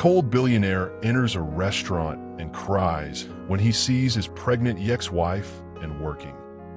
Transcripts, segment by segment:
cold billionaire enters a restaurant and cries when he sees his pregnant ex-wife and working.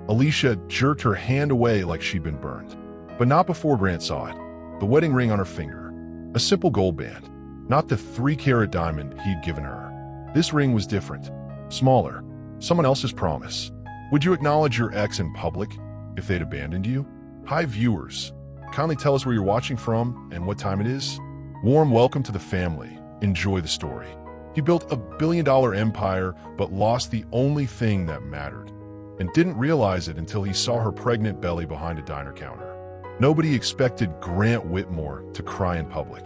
Alicia jerked her hand away like she'd been burned. But not before Grant saw it. The wedding ring on her finger. A simple gold band. Not the 3-carat diamond he'd given her. This ring was different. Smaller. Someone else's promise. Would you acknowledge your ex in public if they'd abandoned you? Hi viewers. Kindly tell us where you're watching from and what time it is. Warm welcome to the family. Enjoy the story. He built a billion-dollar empire but lost the only thing that mattered, and didn't realize it until he saw her pregnant belly behind a diner counter. Nobody expected Grant Whitmore to cry in public.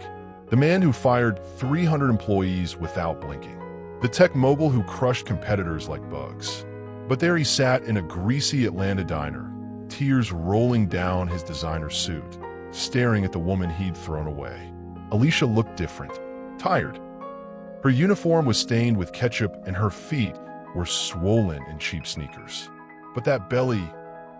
The man who fired 300 employees without blinking. The tech mogul who crushed competitors like bugs. But there he sat in a greasy Atlanta diner, tears rolling down his designer suit, staring at the woman he'd thrown away. Alicia looked different, tired. Her uniform was stained with ketchup and her feet were swollen in cheap sneakers. But that belly,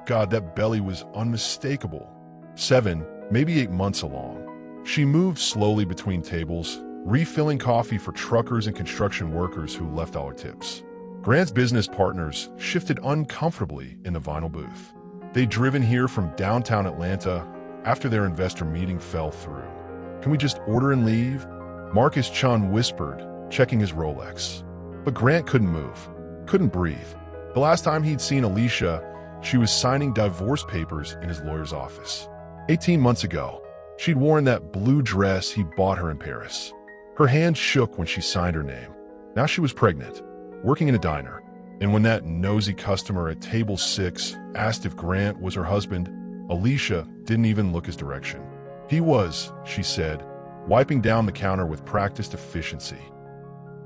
God, that belly was unmistakable. 7, maybe 8 months along. She moved slowly between tables, refilling coffee for truckers and construction workers who left all her tips. Grant's business partners shifted uncomfortably in the vinyl booth. They'd driven here from downtown Atlanta after their investor meeting fell through. Can we just order and leave? Marcus Chun whispered, checking his Rolex. But Grant couldn't move, couldn't breathe. The last time he'd seen Alicia, she was signing divorce papers in his lawyer's office. 18 months ago, she'd worn that blue dress he bought her in Paris. Her hand shook when she signed her name. Now she was pregnant, working in a diner. And when that nosy customer at table 6 asked if Grant was her husband, Alicia didn't even look his direction. He was, she said, wiping down the counter with practiced efficiency.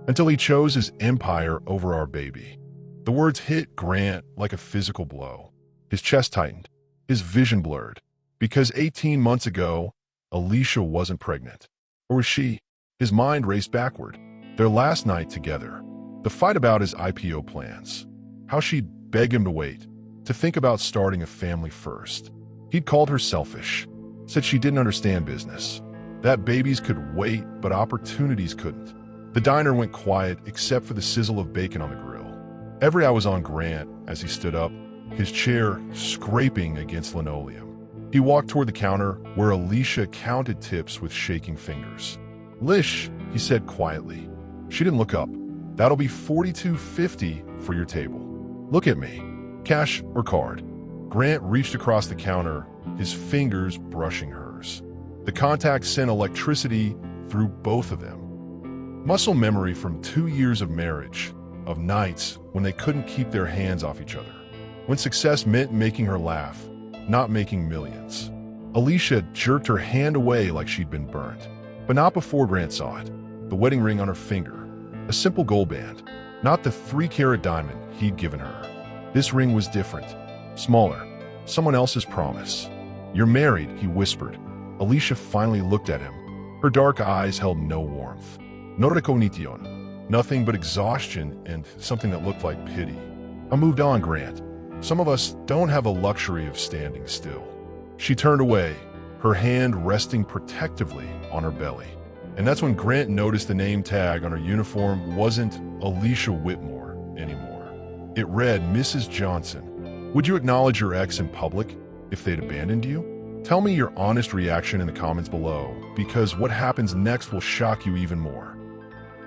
Until he chose his empire over our baby. The words hit Grant like a physical blow. His chest tightened, his vision blurred. Because 18 months ago, Alicia wasn't pregnant. Or was she? His mind raced backward. Their last night together. The fight about his IPO plans. How she'd beg him to wait. To think about starting a family first. He'd called her selfish. Said she didn't understand business. That babies could wait, but opportunities couldn't. The diner went quiet except for the sizzle of bacon on the grill. Every eye was on Grant as he stood up, his chair scraping against linoleum. He walked toward the counter where Alicia counted tips with shaking fingers. "Lish," he said quietly. She didn't look up. "That'll be $42.50 for your table. Look at me. Cash or card?" Grant reached across the counter, his fingers brushing hers. The contact sent electricity through both of them. Muscle memory from 2 years of marriage, of nights when they couldn't keep their hands off each other. When success meant making her laugh, not making millions. Alicia jerked her hand away like she'd been burned. But not before Grant saw it. The wedding ring on her finger. A simple gold band. Not the 3-carat diamond he'd given her. This ring was different. Smaller. Someone else's promise. "You're married," he whispered. Alicia finally looked at him. Her dark eyes held no warmth. No recognition. Nothing but exhaustion and something that looked like pity. "I moved on, Grant. Some of us don't have a luxury of standing still." She turned away, her hand resting protectively on her belly. And that's when Grant noticed the name tag on her uniform wasn't Alicia Whitmore anymore. It read, "Mrs. Johnson. Would you acknowledge your ex in public if they'd abandoned you?" Tell me your honest reaction in the comments below, because what happens next will shock you even more.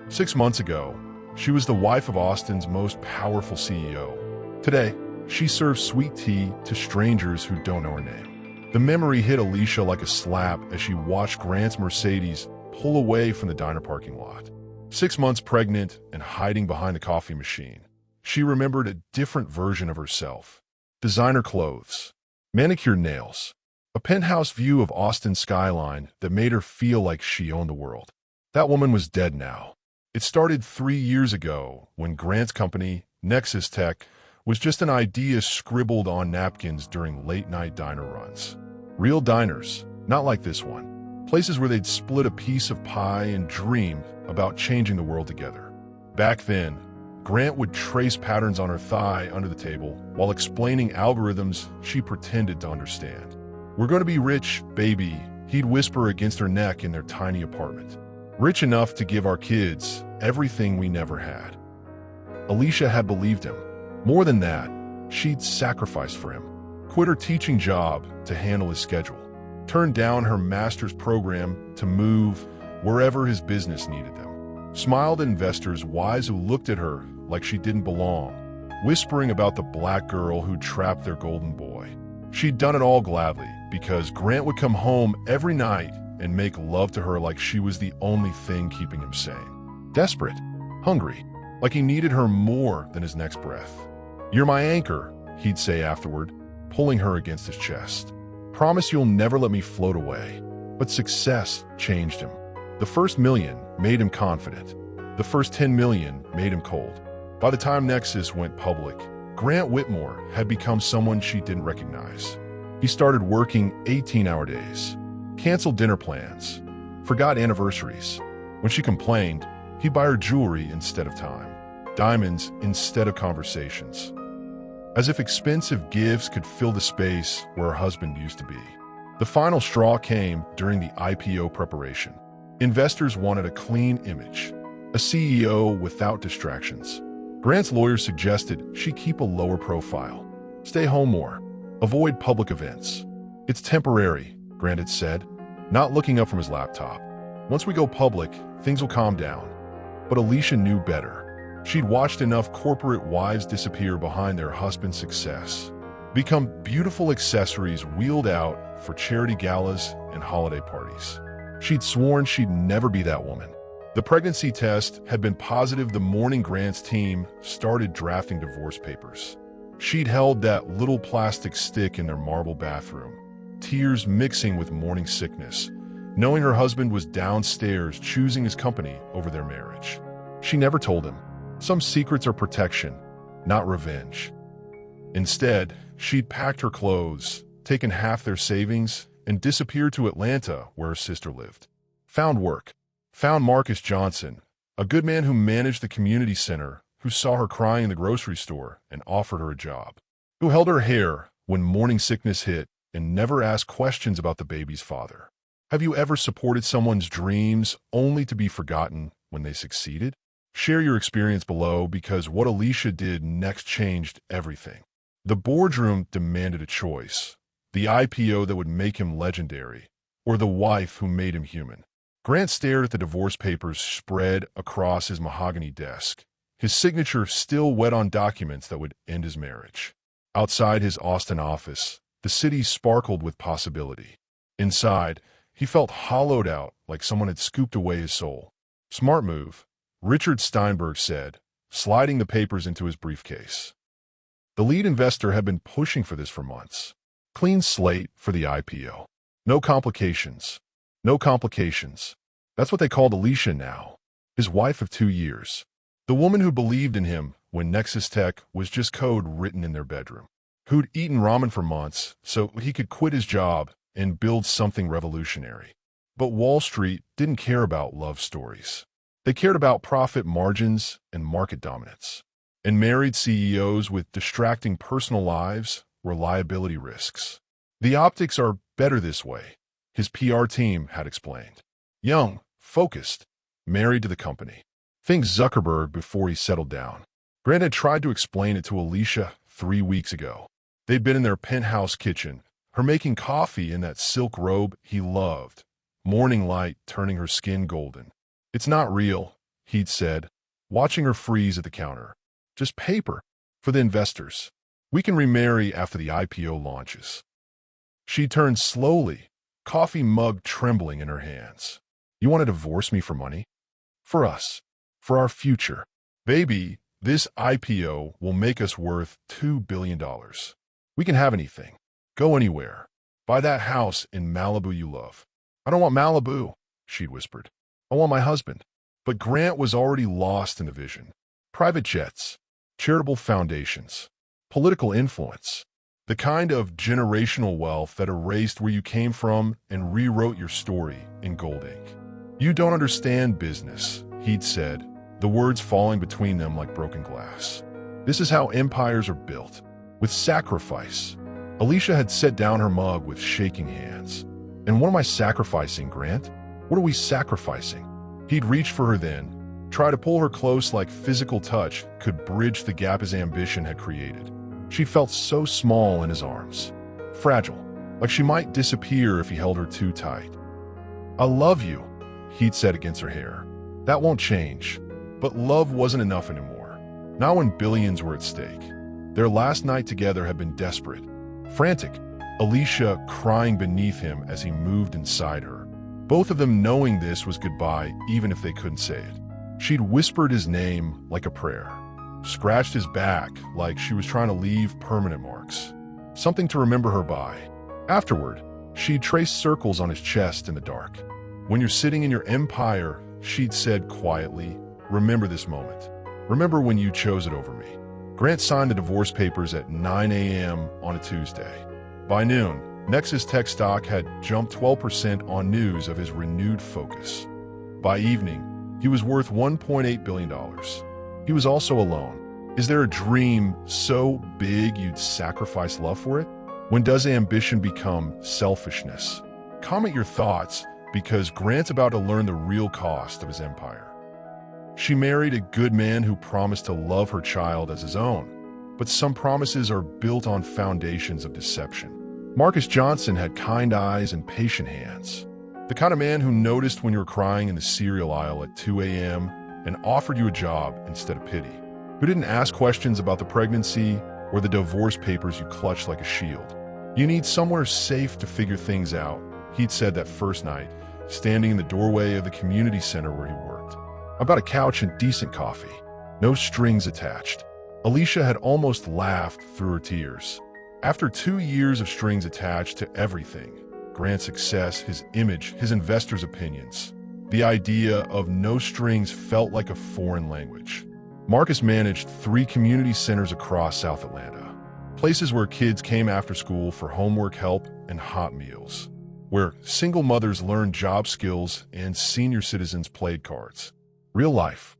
6 months ago, she was the wife of Austin's most powerful CEO. Today, she serves sweet tea to strangers who don't know her name. The memory hit Alicia like a slap as she watched Grant's Mercedes pull away from the diner parking lot. 6 months pregnant and hiding behind the coffee machine. She remembered a different version of herself. Designer clothes, manicured nails, a penthouse view of Austin's skyline that made her feel like she owned the world. That woman was dead now. It started 3 years ago when Grant's company, Nexus Tech, was just an idea scribbled on napkins during late-night diner runs. Real diners, not like this one. Places where they'd split a piece of pie and dream about changing the world together. Back then, Grant would trace patterns on her thigh under the table while explaining algorithms she pretended to understand. "We're going to be rich, baby," he'd whisper against her neck in their tiny apartment. Rich enough to give our kids everything we never had. Alicia had believed him. More than that, she'd sacrificed for him. Quit her teaching job to handle his schedule. Turned down her master's program to move wherever his business needed them. Smiled at investors wise who looked at her like she didn't belong, whispering about the black girl who trapped their golden boy. She'd done it all gladly because Grant would come home every night and make love to her like she was the only thing keeping him sane. Desperate, hungry, like he needed her more than his next breath. "You're my anchor," he'd say afterward, pulling her against his chest. "Promise you'll never let me float away." But success changed him. The first million made him confident. The first 10 million made him cold. By the time Nexus went public, Grant Whitmore had become someone she didn't recognize. He started working 18-hour days, canceled dinner plans, forgot anniversaries. When she complained, he'd buy her jewelry instead of time, diamonds instead of conversations. As if expensive gifts could fill the space where her husband used to be. The final straw came during the IPO preparation. Investors wanted a clean image, a CEO without distractions. Grant's lawyer suggested she keep a lower profile, stay home more, avoid public events. "It's temporary," Grant had said, not looking up from his laptop. "Once we go public, things will calm down." But Alicia knew better. She'd watched enough corporate wives disappear behind their husband's success, become beautiful accessories wheeled out for charity galas and holiday parties. She'd sworn she'd never be that woman. The pregnancy test had been positive the morning Grant's team started drafting divorce papers. She'd held that little plastic stick in their marble bathroom, tears mixing with morning sickness, knowing her husband was downstairs choosing his company over their marriage. She never told him. Some secrets are protection, not revenge. Instead, she'd packed her clothes, taken half their savings, and disappeared to Atlanta where her sister lived. Found work. Found Marcus Johnson, a good man who managed the community center, who saw her crying in the grocery store and offered her a job, who held her hair when morning sickness hit and never asked questions about the baby's father. Have you ever supported someone's dreams only to be forgotten when they succeeded? Share your experience below because what Alicia did next changed everything. The boardroom demanded a choice, the IPO that would make him legendary, or the wife who made him human. Grant stared at the divorce papers spread across his mahogany desk, his signature still wet on documents that would end his marriage. Outside his Austin office, the city sparkled with possibility. Inside, he felt hollowed out like someone had scooped away his soul. "Smart move," Richard Steinberg said, sliding the papers into his briefcase. The lead investor had been pushing for this for months. Clean slate for the IPO. No complications. No complications. That's what they called Alicia now, his wife of 2 years. The woman who believed in him when Nexus Tech was just code written in their bedroom. Who'd eaten ramen for months so he could quit his job and build something revolutionary. But Wall Street didn't care about love stories. They cared about profit margins and market dominance. And married CEOs with distracting personal lives were liability risks. The optics are better this way, his PR team had explained. Young, focused, married to the company. Think Zuckerberg before he settled down. Grant had tried to explain it to Alicia 3 weeks ago. They'd been in their penthouse kitchen, her making coffee in that silk robe he loved, morning light turning her skin golden. "It's not real," he'd said, watching her freeze at the counter. "Just paper for the investors. We can remarry after the IPO launches." She turned slowly, coffee mug trembling in her hands. "You want to divorce me for money? For us. For our future. Baby, this IPO will make us worth $2 billion. We can have anything. Go anywhere. Buy that house in Malibu you love." "I don't want Malibu," she'd whispered. "I want my husband." But Grant was already lost in the vision. Private jets, charitable foundations, political influence. The kind of generational wealth that erased where you came from and rewrote your story in gold ink. "You don't understand business," he'd said, the words falling between them like broken glass. "This is how empires are built, with sacrifice." Alicia had set down her mug with shaking hands. "And what am I sacrificing, Grant? What are we sacrificing?" He'd reach for her then, try to pull her close like physical touch could bridge the gap his ambition had created. She felt so small in his arms, fragile, like she might disappear if he held her too tight. "I love you," he'd said against her hair. That won't change. But love wasn't enough anymore, not when billions were at stake. Their last night together had been desperate, frantic, Alicia crying beneath him as he moved inside her. Both of them knowing this was goodbye even if they couldn't say it. She'd whispered his name like a prayer, scratched his back like she was trying to leave permanent marks, something to remember her by. Afterward, she'd traced circles on his chest in the dark. "When you're sitting in your empire," she'd said quietly, "remember this moment. Remember when you chose it over me." Grant signed the divorce papers at 9 a.m. on a Tuesday. By noon, Nexus Tech stock had jumped 12% on news of his renewed focus. By evening, he was worth $1.8 billion. He was also alone. Is there a dream so big you'd sacrifice love for it? When does ambition become selfishness? Comment your thoughts, because Grant's about to learn the real cost of his empire. She married a good man who promised to love her child as his own, but some promises are built on foundations of deception. Marcus Johnson had kind eyes and patient hands. The kind of man who noticed when you were crying in the cereal aisle at 2 a.m. and offered you a job instead of pity. Who didn't ask questions about the pregnancy or the divorce papers you clutched like a shield. "You need somewhere safe to figure things out," he'd said that first night, standing in the doorway of the community center where he worked. "About a couch and decent coffee. No strings attached." Alicia had almost laughed through her tears. After 2 years of strings attached to everything, Grant's success, his image, his investors' opinions, the idea of no strings felt like a foreign language. Marcus managed 3 community centers across South Atlanta, places where kids came after school for homework help and hot meals, where single mothers learned job skills and senior citizens played cards. Real life.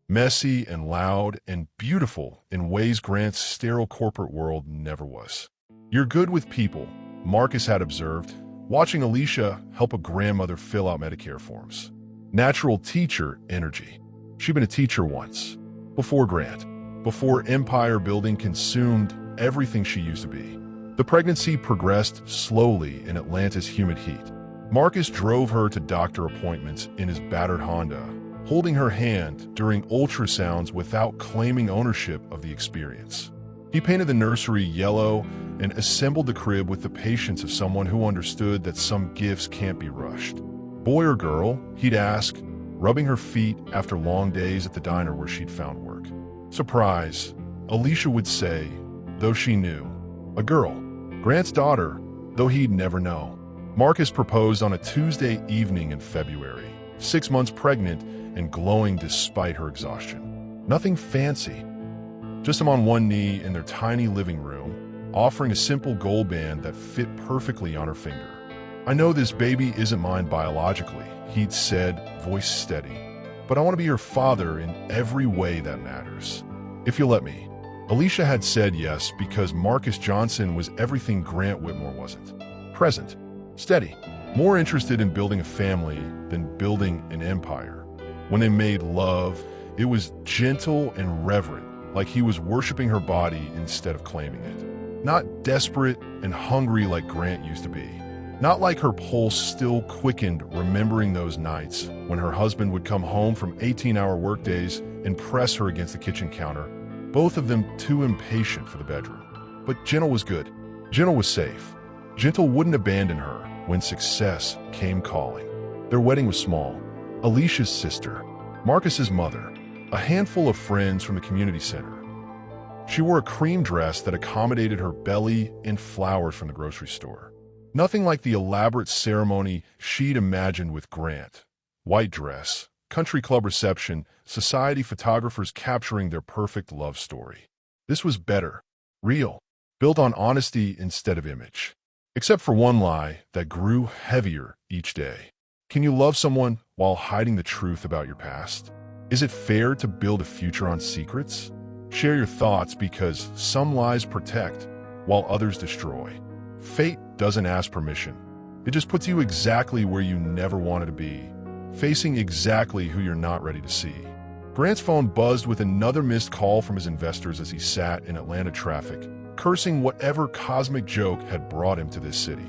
Messy and loud and beautiful in ways Grant's sterile corporate world never was. "You're good with people," Marcus had observed, watching Alicia help a grandmother fill out Medicare forms. Natural teacher energy. She'd been a teacher once. Before Grant. Before empire building consumed everything she used to be. The pregnancy progressed slowly in Atlanta's humid heat. Marcus drove her to doctor appointments in his battered Honda, holding her hand during ultrasounds without claiming ownership of the experience. He painted the nursery yellow and assembled the crib with the patience of someone who understood that some gifts can't be rushed. "Boy or girl?" he'd ask, rubbing her feet after long days at the diner where she'd found work. "Surprise," Alicia would say, though she knew. "A girl. Grant's daughter," though he'd never know. Marcus proposed on a Tuesday evening in February, 6 months pregnant and glowing despite her exhaustion. Nothing fancy. Just him on one knee in their tiny living room, offering a simple gold band that fit perfectly on her finger. "I know this baby isn't mine biologically," he'd said, voice steady, "but I want to be your father in every way that matters. If you'll let me." Alicia had said yes because Marcus Johnson was everything Grant Whitmore wasn't. Present, steady, more interested in building a family than building an empire. When they made love, it was gentle and reverent, like he was worshiping her body instead of claiming it. Not desperate and hungry like Grant used to be. Not like her pulse still quickened remembering those nights when her husband would come home from 18-hour workdays and press her against the kitchen counter, both of them too impatient for the bedroom. But Gentle was good. Gentle was safe. Gentle wouldn't abandon her when success came calling. Their wedding was small. Alicia's sister, Marcus's mother, a handful of friends from the community center. She wore a cream dress that accommodated her belly and flowers from the grocery store. Nothing like the elaborate ceremony she'd imagined with Grant. White dress, country club reception, society photographers capturing their perfect love story. This was better, real, built on honesty instead of image. Except for one lie that grew heavier each day. Can you love someone while hiding the truth about your past? Is it fair to build a future on secrets? Share your thoughts, because some lies protect while others destroy. Fate doesn't ask permission. It just puts you exactly where you never wanted to be, facing exactly who you're not ready to see. Grant's phone buzzed with another missed call from his investors as he sat in Atlanta traffic, cursing whatever cosmic joke had brought him to this city.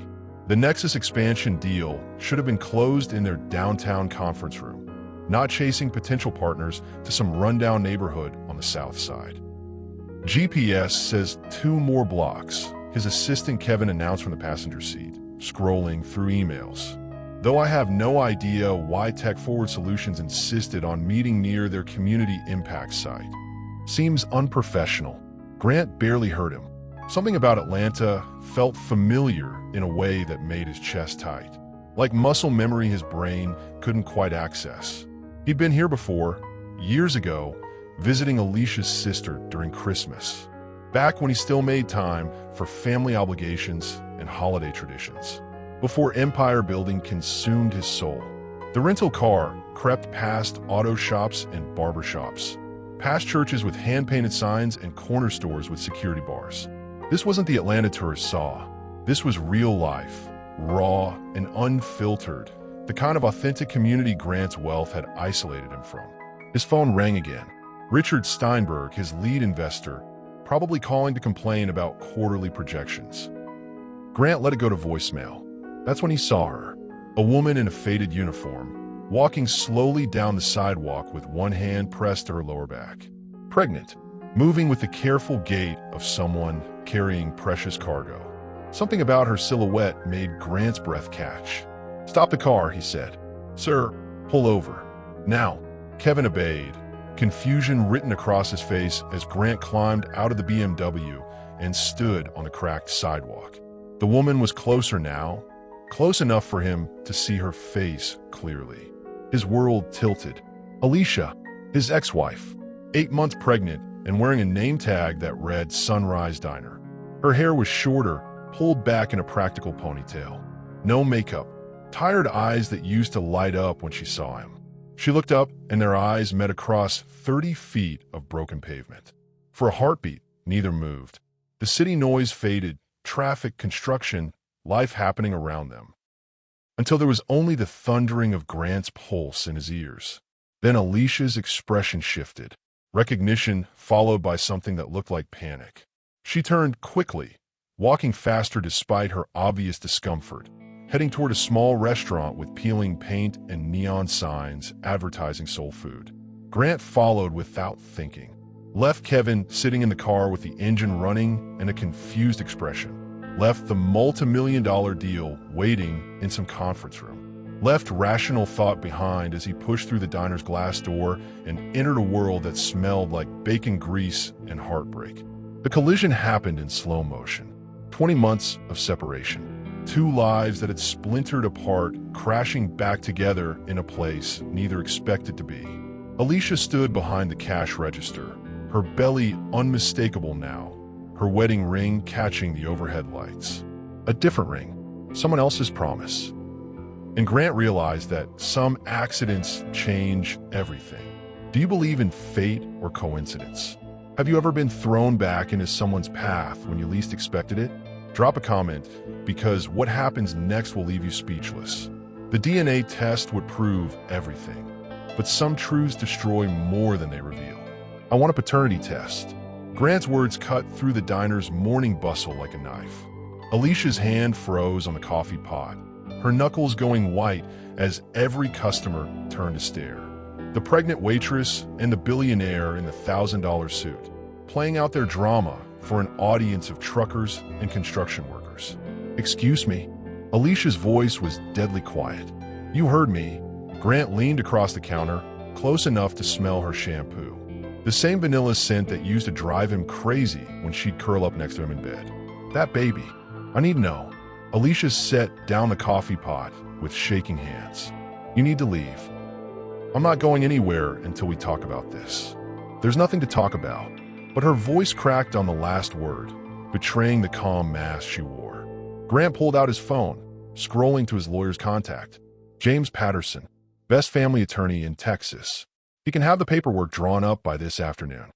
The Nexus expansion deal should have been closed in their downtown conference room, not chasing potential partners to some rundown neighborhood on the south side. GPS says 2 more blocks, his assistant Kevin announced from the passenger seat, scrolling through emails. Though I have no idea why Tech Forward Solutions insisted on meeting near their community impact site. Seems unprofessional. Grant barely heard him. Something about Atlanta felt familiar in a way that made his chest tight, like muscle memory his brain couldn't quite access. He'd been here before, years ago, visiting Alicia's sister during Christmas, back when he still made time for family obligations and holiday traditions, before empire building consumed his soul. The rental car crept past auto shops and barber shops, past churches with hand-painted signs and corner stores with security bars. This wasn't the Atlanta tourists saw. This was real life, raw and unfiltered, the kind of authentic community Grant's wealth had isolated him from. His phone rang again. Richard Steinberg, his lead investor, probably calling to complain about quarterly projections. Grant let it go to voicemail. That's when he saw her, a woman in a faded uniform, walking slowly down the sidewalk with one hand pressed to her lower back. Pregnant, moving with the careful gait of someone carrying precious cargo. Something about her silhouette made Grant's breath catch. "Stop the car," he said. "Sir, pull over." "Now." Kevin obeyed, confusion written across his face as Grant climbed out of the BMW and stood on the cracked sidewalk. The woman was closer now, close enough for him to see her face clearly. His world tilted. Alicia, his ex-wife, 8 months pregnant and wearing a name tag that read Sunrise Diner. Her hair was shorter, pulled back in a practical ponytail. No makeup, tired eyes that used to light up when she saw him. She looked up and their eyes met across 30 feet of broken pavement. For a heartbeat, neither moved. The city noise faded, traffic, construction, life happening around them. Until there was only the thundering of Grant's pulse in his ears. Then Alicia's expression shifted. Recognition followed by something that looked like panic. She turned quickly, walking faster despite her obvious discomfort, heading toward a small restaurant with peeling paint and neon signs advertising soul food. Grant followed without thinking. Left Kevin sitting in the car with the engine running and a confused expression. Left the multi-million-dollar deal waiting in some conference room. Left rational thought behind as he pushed through the diner's glass door and entered a world that smelled like bacon grease and heartbreak. The collision happened in slow motion. 20 months of separation. 2 lives that had splintered apart, crashing back together in a place neither expected to be. Alicia stood behind the cash register, her belly unmistakable now, her wedding ring catching the overhead lights. A different ring, someone else's promise. And Grant realized that some accidents change everything. Do you believe in fate or coincidence? Have you ever been thrown back into someone's path when you least expected it? Drop a comment, because what happens next will leave you speechless. The DNA test would prove everything, but some truths destroy more than they reveal. I want a paternity test. Grant's words cut through the diner's morning bustle like a knife. Alicia's hand froze on the coffee pot, her knuckles going white as every customer turned to stare. The pregnant waitress and the billionaire in the $1,000 suit, playing out their drama for an audience of truckers and construction workers. "Excuse me." Alicia's voice was deadly quiet. "You heard me." Grant leaned across the counter, close enough to smell her shampoo. The same vanilla scent that used to drive him crazy when she'd curl up next to him in bed. "That baby. I need to know." Alicia set down the coffee pot with shaking hands. "You need to leave. I'm not going anywhere until we talk about this." "There's nothing to talk about." But her voice cracked on the last word, betraying the calm mask she wore. Grant pulled out his phone, scrolling to his lawyer's contact. James Patterson, best family attorney in Texas. He can have the paperwork drawn up by this afternoon.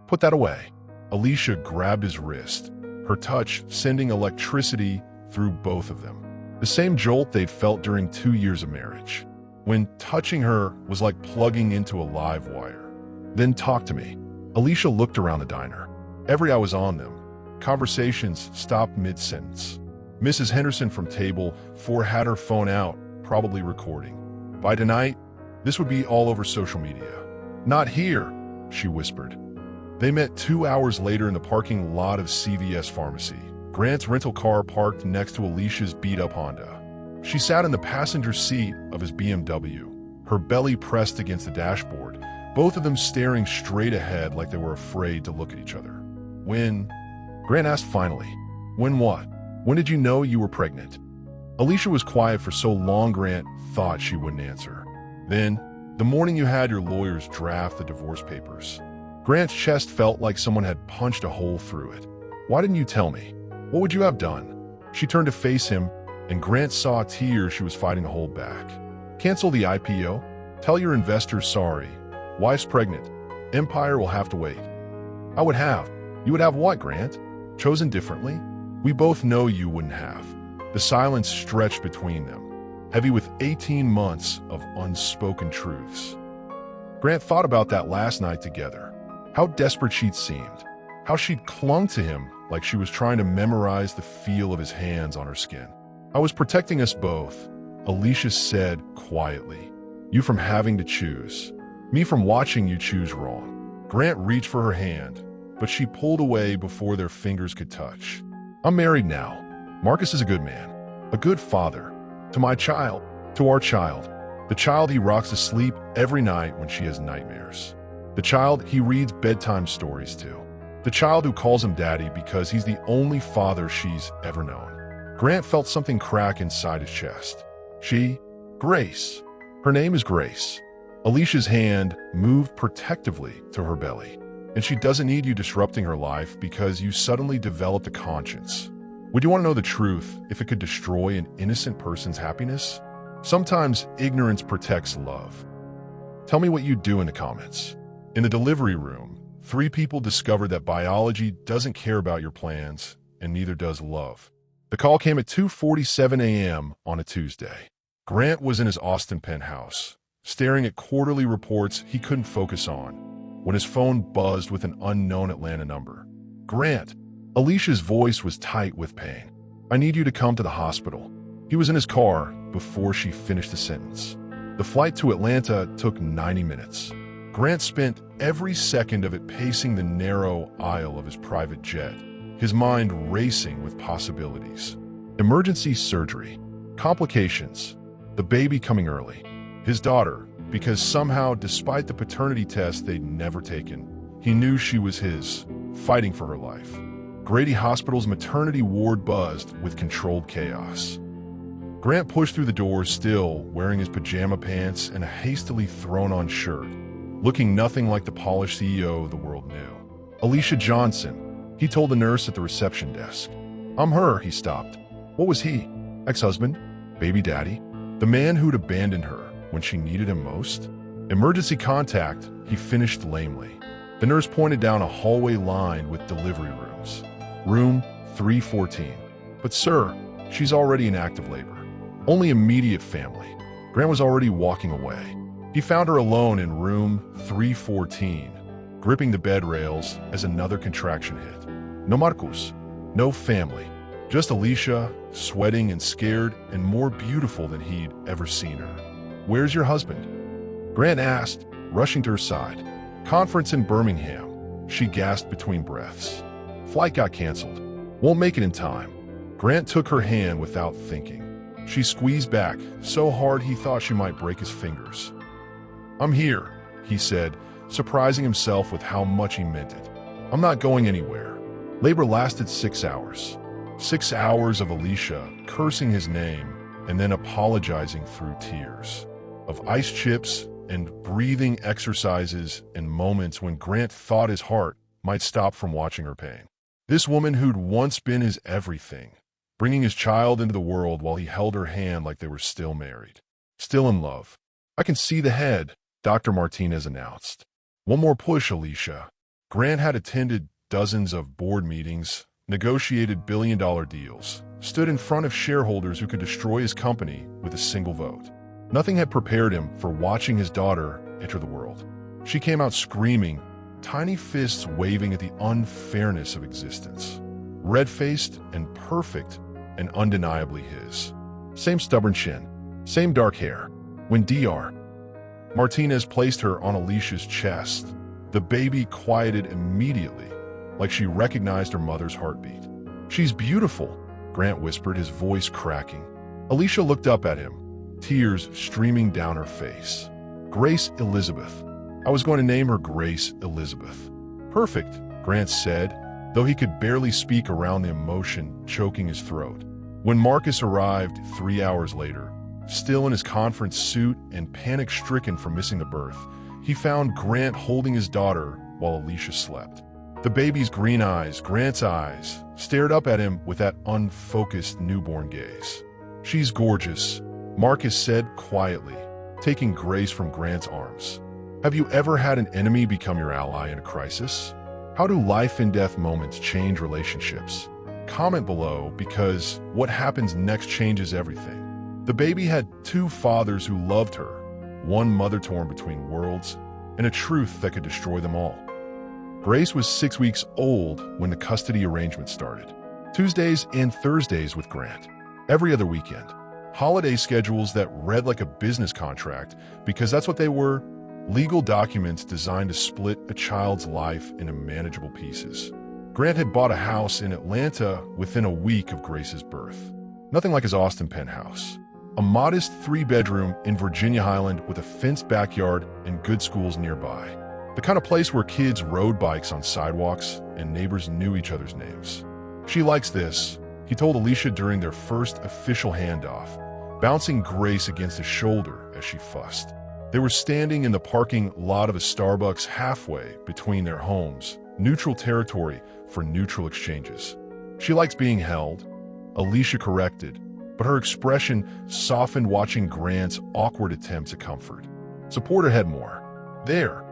"Put that away." Alicia grabbed his wrist, her touch sending electricity through both of them. The same jolt they'd felt during 2 years of marriage. when touching her was like plugging into a live wire. Then talk to me. Alicia looked around the diner. Every eye was on them. Conversations stopped mid-sentence. Mrs. Henderson from table 4 had her phone out, probably recording. By tonight, this would be all over social media. Not here, she whispered. They met 2 hours later in the parking lot of CVS Pharmacy. Grant's rental car parked next to Alicia's beat-up Honda. She sat in the passenger seat of his BMW, her belly pressed against the dashboard, both of them staring straight ahead like they were afraid to look at each other. When? Grant asked finally. When what? When did you know you were pregnant? Alicia was quiet for so long Grant thought she wouldn't answer. Then, the morning you had your lawyers draft the divorce papers. Grant's chest felt like someone had punched a hole through it. Why didn't you tell me? What would you have done? She turned to face him, and Grant saw tears she was fighting to hold back. Cancel the IPO? Tell your investors sorry. Wife's pregnant. Empire will have to wait. I would have. You would have what, Grant? Chosen differently? We both know you wouldn't have. The silence stretched between them, heavy with 18 months of unspoken truths. Grant thought about that last night together. How desperate she'd seemed. How she'd clung to him like she was trying to memorize the feel of his hands on her skin. I was protecting us both, Alicia said quietly. You from having to choose. Me from watching you choose wrong. Grant reached for her hand, but she pulled away before their fingers could touch. I'm married now. Marcus is a good man, a good father. To my child, to our child. The child he rocks to sleep every night when she has nightmares. The child he reads bedtime stories to. The child who calls him daddy because he's the only father she's ever known. Grant felt something crack inside his chest. Grace. Her name is Grace. Alicia's hand moved protectively to her belly. And she doesn't need you disrupting her life because you suddenly developed a conscience. Would you want to know the truth if it could destroy an innocent person's happiness? Sometimes ignorance protects love. Tell me what you'd do in the comments. In the delivery room, 3 people discovered that biology doesn't care about your plans, and neither does love. The call came at 2:47 a.m. on a Tuesday. Grant was in his Austin penthouse, staring at quarterly reports he couldn't focus on, when his phone buzzed with an unknown Atlanta number. Grant. Alicia's voice was tight with pain. I need you to come to the hospital. He was in his car before she finished the sentence. The flight to Atlanta took 90 minutes. Grant spent every second of it pacing the narrow aisle of his private jet, his mind racing with possibilities. Emergency surgery, complications, the baby coming early, his daughter, because somehow, despite the paternity test they'd never taken, he knew she was his, fighting for her life. Grady Hospital's maternity ward buzzed with controlled chaos. Grant pushed through the door, still wearing his pajama pants and a hastily thrown-on shirt, looking nothing like the polished CEO the world knew. Alicia Johnson, he told the nurse at the reception desk. I'm her, he stopped. What was he? Ex-husband? Baby daddy? The man who'd abandoned her when she needed him most? Emergency contact, he finished lamely. The nurse pointed down a hallway lined with delivery rooms. Room 314. But sir, she's already in active labor. Only immediate family. Grant was already walking away. He found her alone in room 314, gripping the bed rails as another contraction hit. No Marcus, no family. Just Alicia, sweating and scared and more beautiful than he'd ever seen her. Where's your husband? Grant asked, rushing to her side. Conference in Birmingham, she gasped between breaths. Flight got canceled. Won't make it in time. Grant took her hand without thinking. She squeezed back, so hard he thought she might break his fingers. I'm here, he said, surprising himself with how much he meant it. I'm not going anywhere. Labor lasted 6 hours. 6 hours of Alicia cursing his name and then apologizing through tears. Of ice chips and breathing exercises and moments when Grant thought his heart might stop from watching her pain. This woman who'd once been his everything, bringing his child into the world while he held her hand like they were still married, still in love. I can see the head, Dr. Martinez announced. One more push, Alicia. Grant had attended dozens of board meetings, negotiated billion-dollar deals, stood in front of shareholders who could destroy his company with a single vote. Nothing had prepared him for watching his daughter enter the world. She came out screaming, tiny fists waving at the unfairness of existence. Red-faced and perfect and undeniably his. Same stubborn chin, same dark hair. When Dr. Martinez placed her on Alicia's chest, the baby quieted immediately, like she recognized her mother's heartbeat. "She's beautiful," Grant whispered, his voice cracking. Alicia looked up at him, tears streaming down her face. "Grace Elizabeth. I was going to name her Grace Elizabeth." "Perfect," Grant said, though he could barely speak around the emotion choking his throat. When Marcus arrived 3 hours later, still in his conference suit and panic-stricken from missing the birth, he found Grant holding his daughter while Alicia slept. The baby's green eyes, Grant's eyes, stared up at him with that unfocused newborn gaze. "She's gorgeous," Marcus said quietly, taking Grace from Grant's arms. Have you ever had an enemy become your ally in a crisis? How do life-and-death moments change relationships? Comment below, because what happens next changes everything. The baby had 2 fathers who loved her, one mother torn between worlds, and a truth that could destroy them all. Grace was 6 weeks old when the custody arrangement started. Tuesdays and Thursdays with Grant. Every other weekend. Holiday schedules that read like a business contract, because that's what they were. Legal documents designed to split a child's life into manageable pieces. Grant had bought a house in Atlanta within a week of Grace's birth. Nothing like his Austin penthouse. A modest 3-bedroom in Virginia Highland with a fenced backyard and good schools nearby. The kind of place where kids rode bikes on sidewalks and neighbors knew each other's names. "She likes this," he told Alicia during their first official handoff, bouncing Grace against his shoulder as she fussed. They were standing in the parking lot of a Starbucks halfway between their homes, neutral territory for neutral exchanges. "She likes being held," Alicia corrected, but her expression softened watching Grant's awkward attempts at comfort. "Support her head more. There."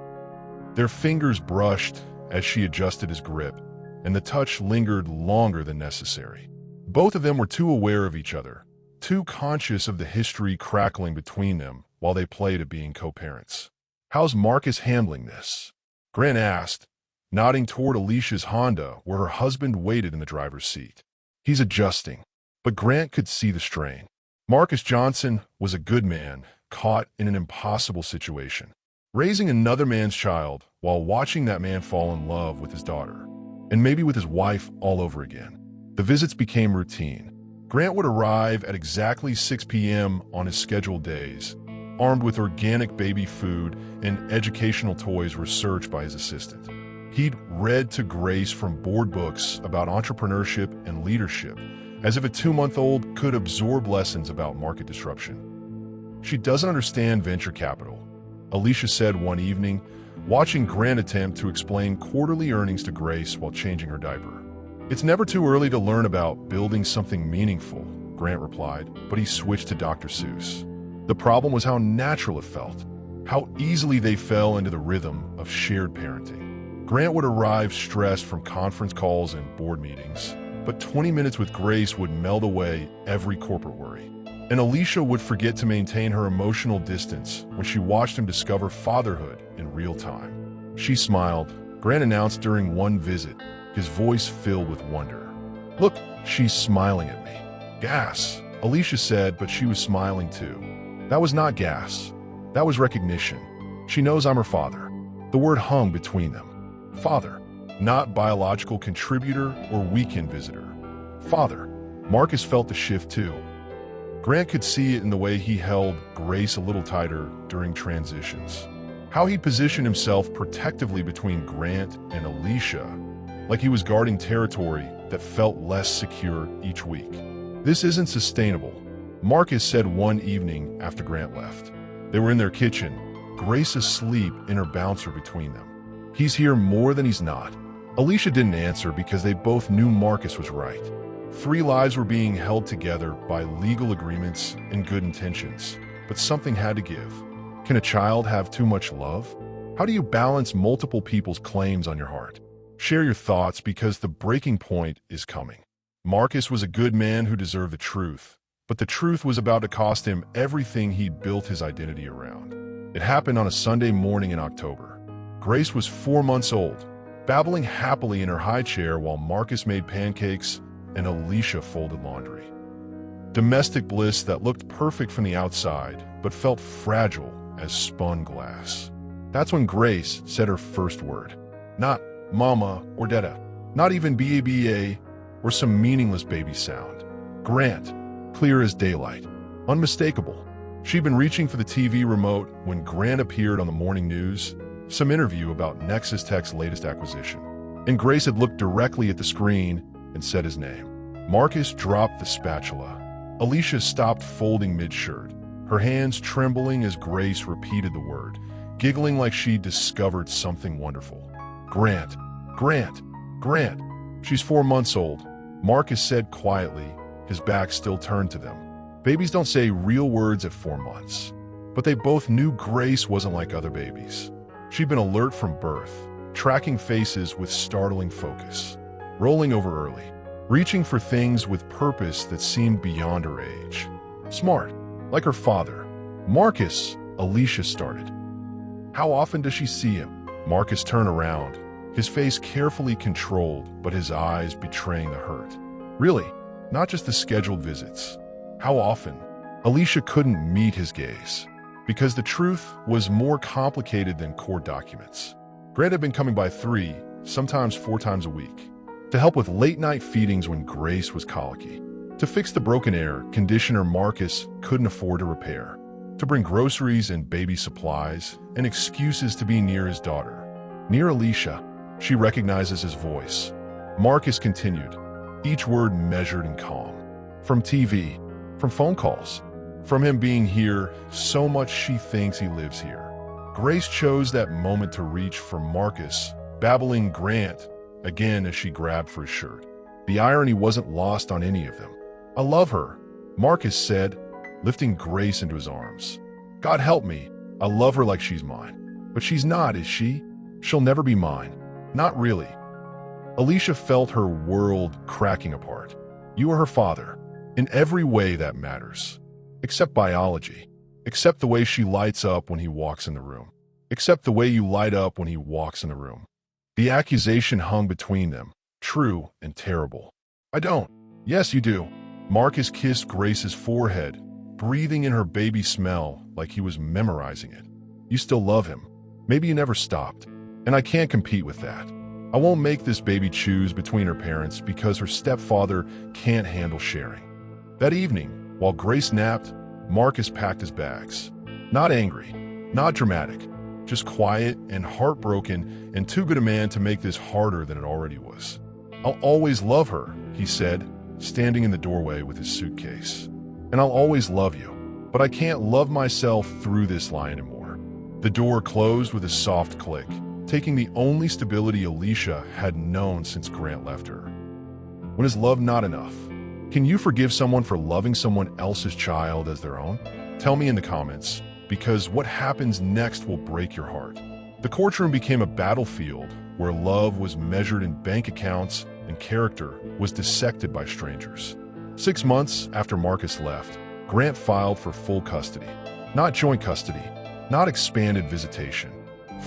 Their fingers brushed as she adjusted his grip, and the touch lingered longer than necessary. Both of them were too aware of each other, too conscious of the history crackling between them while they played at being co-parents. "How's Marcus handling this?" Grant asked, nodding toward Alicia's Honda where her husband waited in the driver's seat. "He's adjusting." But Grant could see the strain. Marcus Johnson was a good man, caught in an impossible situation. Raising another man's child while watching that man fall in love with his daughter, and maybe with his wife all over again. The visits became routine. Grant would arrive at exactly 6 p.m. on his scheduled days, armed with organic baby food and educational toys researched by his assistant. He'd read to Grace from board books about entrepreneurship and leadership, as if a 2-month-old could absorb lessons about market disruption. "She doesn't understand venture capital," Alicia said one evening, watching Grant attempt to explain quarterly earnings to Grace while changing her diaper. "It's never too early to learn about building something meaningful," Grant replied, but he switched to Dr. Seuss. The problem was how natural it felt, how easily they fell into the rhythm of shared parenting. Grant would arrive stressed from conference calls and board meetings, but 20 minutes with Grace would melt away every corporate worry. And Alicia would forget to maintain her emotional distance when she watched him discover fatherhood in real time. She smiled, Grant announced during one visit, his voice filled with wonder. "Look, she's smiling at me." "Gas," Alicia said, but she was smiling too. That was not gas. That was recognition. She knows I'm her father. The word hung between them. Father, not biological contributor or weekend visitor. Father. Marcus felt the shift too. Grant could see it in the way he held Grace a little tighter during transitions. How he positioned himself protectively between Grant and Alicia, like he was guarding territory that felt less secure each week. "This isn't sustainable," Marcus said one evening after Grant left. They were in their kitchen, Grace asleep in her bouncer between them. "He's here more than he's not." Alicia didn't answer because they both knew Marcus was right. 3 lives were being held together by legal agreements and good intentions, but something had to give. Can a child have too much love? How do you balance multiple people's claims on your heart? Share your thoughts because the breaking point is coming. Marcus was a good man who deserved the truth, But the truth was about to cost him everything he'd built his identity around. It happened on a Sunday morning in October. Grace was 4 months old, babbling happily in her high chair while Marcus made pancakes and Alicia folded laundry. Domestic bliss that looked perfect from the outside, but felt fragile as spun glass. That's when Grace said her first word. Not mama or dada, not even baba or some meaningless baby sound. Grant, clear as daylight, unmistakable. She'd been reaching for the TV remote when Grant appeared on the morning news, some interview about Nexus Tech's latest acquisition. And Grace had looked directly at the screen and said his name. Marcus dropped the spatula. Alicia stopped folding mid-shirt, her hands trembling as Grace repeated the word, giggling like she'd discovered something wonderful. Grant, Grant, Grant. She's 4 months old, Marcus said quietly, his back still turned to them. Babies don't say real words at 4 months. But they both knew Grace wasn't like other babies. She'd been alert from birth, tracking faces with startling focus, rolling over early, reaching for things with purpose that seemed beyond her age. Smart, like her father. Marcus, Alicia started. How often does she see him? Marcus turned around, his face carefully controlled, but his eyes betraying the hurt. Really, not just the scheduled visits. How often? Alicia couldn't meet his gaze, because the truth was more complicated than court documents. Grant had been coming by 3, sometimes 4 times a week, to help with late-night feedings when Grace was colicky, to fix the broken air conditioner Marcus couldn't afford to repair, to bring groceries and baby supplies and excuses to be near his daughter. Near Alicia, she recognizes his voice. Marcus continued, each word measured and calm. From TV, from phone calls, from him being here, so much she thinks he lives here. Grace chose that moment to reach for Marcus, babbling Grant again as she grabbed for his shirt. The irony wasn't lost on any of them. I love her, Marcus said, lifting Grace into his arms. God help me, I love her like she's mine. But she's not, is she? She'll never be mine. Not really. Alicia felt her world cracking apart. You are her father, in every way that matters. Except biology. Except the way she lights up when he walks in the room. Except the way you light up when he walks in the room. The accusation hung between them, true and terrible. I don't. Yes, you do. Marcus kissed Grace's forehead, breathing in her baby smell like he was memorizing it. You still love him. Maybe you never stopped. And I can't compete with that. I won't make this baby choose between her parents because her stepfather can't handle sharing. That evening, while Grace napped, Marcus packed his bags. Not angry, not dramatic, just quiet and heartbroken and too good a man to make this harder than it already was. I'll always love her, he said, standing in the doorway with his suitcase. And I'll always love you, but I can't love myself through this lie anymore. The door closed with a soft click, taking the only stability Alicia had known since Grant left her. When is love not enough? Can you forgive someone for loving someone else's child as their own? Tell me in the comments, because what happens next will break your heart. The courtroom became a battlefield where love was measured in bank accounts and character was dissected by strangers. 6 months after Marcus left, Grant filed for full custody. Not joint custody, not expanded visitation.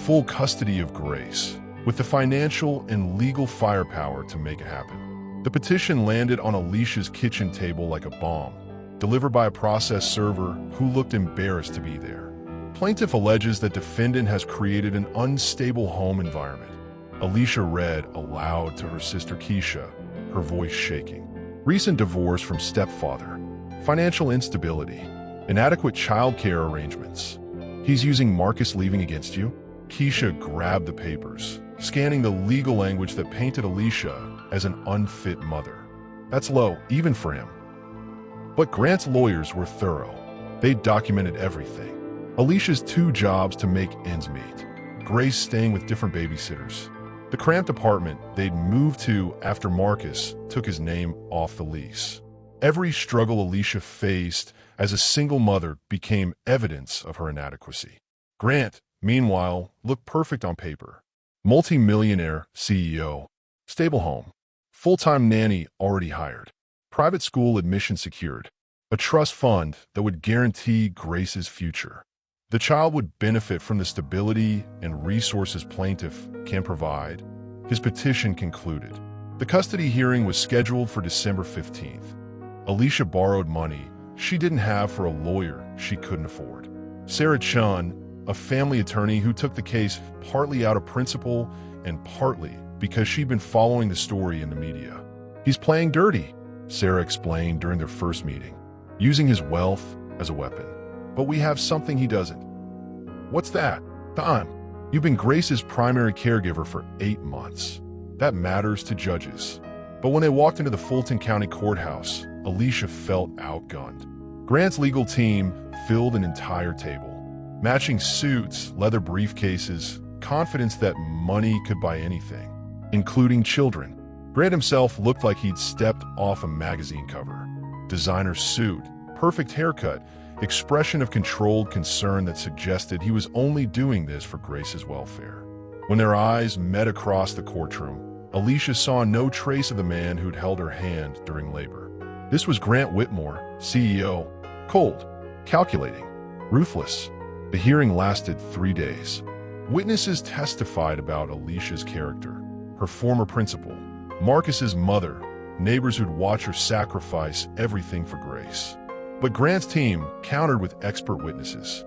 Full custody of Grace, with the financial and legal firepower to make it happen. The petition landed on Alicia's kitchen table like a bomb, delivered by a process server who looked embarrassed to be there. Plaintiff alleges that defendant has created an unstable home environment. Alicia read aloud to her sister Keisha, her voice shaking. Recent divorce from stepfather, financial instability, inadequate childcare arrangements. He's using Marcus leaving against you? Keisha grabbed the papers, scanning the legal language that painted Alicia as an unfit mother. That's low, even for him. But Grant's lawyers were thorough. They documented everything. Alicia's 2 jobs to make ends meet. Grace staying with different babysitters. The cramped apartment they'd moved to after Marcus took his name off the lease. Every struggle Alicia faced as a single mother became evidence of her inadequacy. Grant, meanwhile, looked perfect on paper. Multi-millionaire CEO, stable home, full-time nanny already hired, private school admission secured. a trust fund that would guarantee Grace's future. The child would benefit from the stability and resources plaintiff can provide. His petition concluded. The custody hearing was scheduled for December 15th. Alicia borrowed money she didn't have for a lawyer she couldn't afford. Sarah Chun, a family attorney who took the case partly out of principle and partly because she'd been following the story in the media. He's playing dirty, Sarah explained during their first meeting, using his wealth as a weapon. But we have something he doesn't. What's that? Time. You've been Grace's primary caregiver for 8 months. That matters to judges. But when they walked into the Fulton County Courthouse, Alicia felt outgunned. Grant's legal team filled an entire table. Matching suits, leather briefcases, confidence that money could buy anything, including children. Grant himself looked like he'd stepped off a magazine cover. Designer suit, perfect haircut, expression of controlled concern that suggested he was only doing this for Grace's welfare. When their eyes met across the courtroom, Alicia saw no trace of the man who'd held her hand during labor. This was Grant Whitmore, CEO, cold, calculating, ruthless. The hearing lasted 3 days. Witnesses testified about Alicia's character, her former principal, Marcus's mother, neighbors who'd watch her sacrifice everything for Grace. But Grant's team countered with expert witnesses.